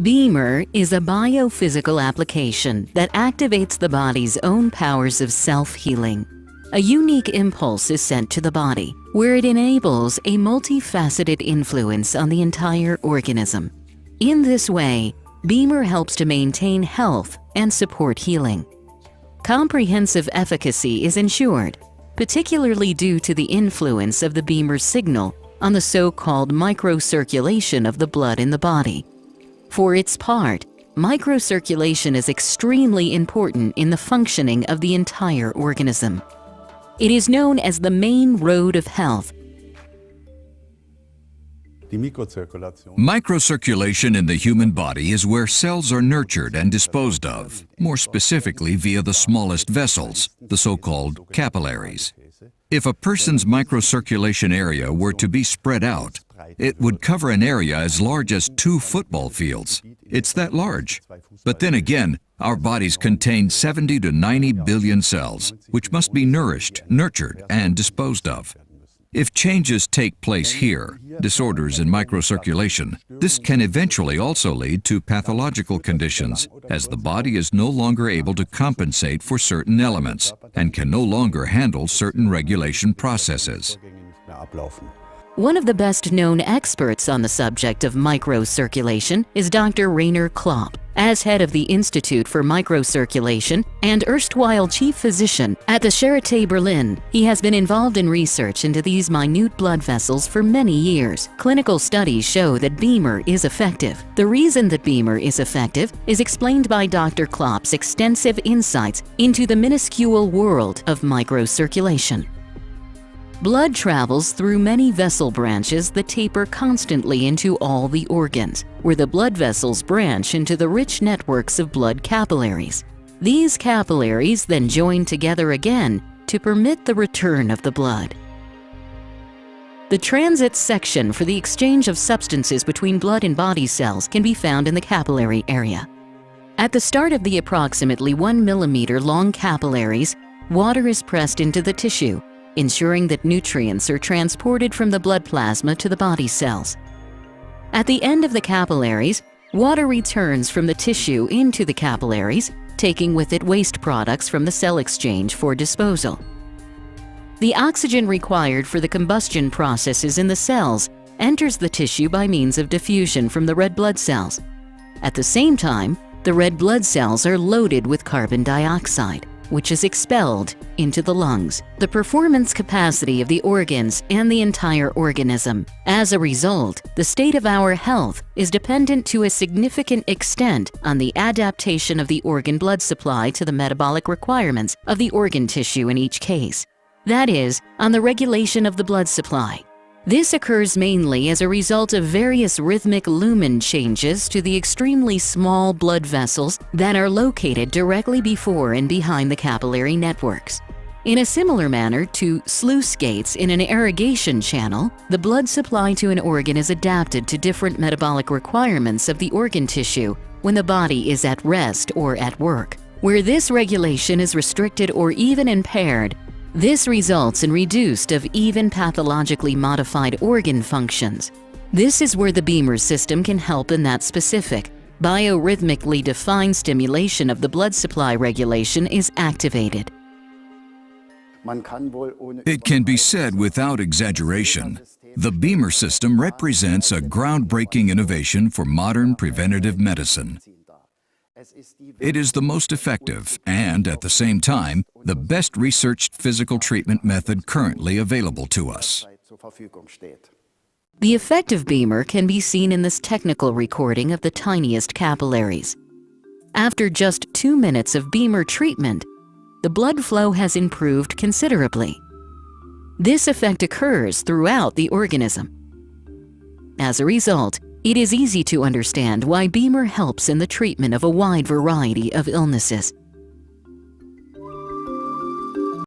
BEMER is a biophysical application that activates the body's own powers of self-healing. A unique impulse is sent to the body, where it enables a multifaceted influence on the entire organism. In this way, BEMER helps to maintain health and support healing. Comprehensive efficacy is ensured, particularly due to the influence of the BEMER signal on the so-called microcirculation of the blood in the body. For its part, microcirculation is extremely important in the functioning of the entire organism. It is known as the main road of health. Microcirculation in the human body is where cells are nurtured and disposed of, more specifically via the smallest vessels, the so-called capillaries. If a person's microcirculation area were to be spread out, it would cover an area as large as 2 football fields. It's that large. But then again, our bodies contain 70 to 90 billion cells, which must be nourished, nurtured, and disposed of. If changes take place here, disorders in microcirculation, this can eventually also lead to pathological conditions, as the body is no longer able to compensate for certain elements and can no longer handle certain regulation processes. One of the best-known experts on the subject of microcirculation is Dr. Rainer Klopp. As head of the Institute for Microcirculation and erstwhile chief physician at the Charité Berlin, he has been involved in research into these minute blood vessels for many years. Clinical studies show that BEMER is effective. The reason that BEMER is effective is explained by Dr. Klopp's extensive insights into the minuscule world of microcirculation. Blood travels through many vessel branches that taper constantly into all the organs, where the blood vessels branch into the rich networks of blood capillaries. These capillaries then join together again to permit the return of the blood. The transit section for the exchange of substances between blood and body cells can be found in the capillary area. At the start of the approximately 1 millimeter long capillaries, water is pressed into the tissue, ensuring that nutrients are transported from the blood plasma to the body cells. At the end of the capillaries, water returns from the tissue into the capillaries, taking with it waste products from the cell exchange for disposal. The oxygen required for the combustion processes in the cells enters the tissue by means of diffusion from the red blood cells. At the same time, the red blood cells are loaded with carbon dioxide, which is expelled into the lungs, the performance capacity of the organs and the entire organism. As a result, the state of our health is dependent to a significant extent on the adaptation of the organ blood supply to the metabolic requirements of the organ tissue in each case. That is, on the regulation of the blood supply. This occurs mainly as a result of various rhythmic lumen changes to the extremely small blood vessels that are located directly before and behind the capillary networks. In a similar manner to sluice gates in an irrigation channel, the blood supply to an organ is adapted to different metabolic requirements of the organ tissue when the body is at rest or at work. Where this regulation is restricted or even impaired, this results in reduced of even pathologically modified organ functions. This is where the BEMER system can help in that specific, biorhythmically defined stimulation of the blood supply regulation is activated. It can be said without exaggeration, the BEMER system represents a groundbreaking innovation for modern preventative medicine. It is the most effective and, at the same time, the best researched physical treatment method currently available to us. The effect of BEMER can be seen in this technical recording of the tiniest capillaries. After just 2 minutes of BEMER treatment, the blood flow has improved considerably. This effect occurs throughout the organism. As a result, it is easy to understand why BEMER helps in the treatment of a wide variety of illnesses.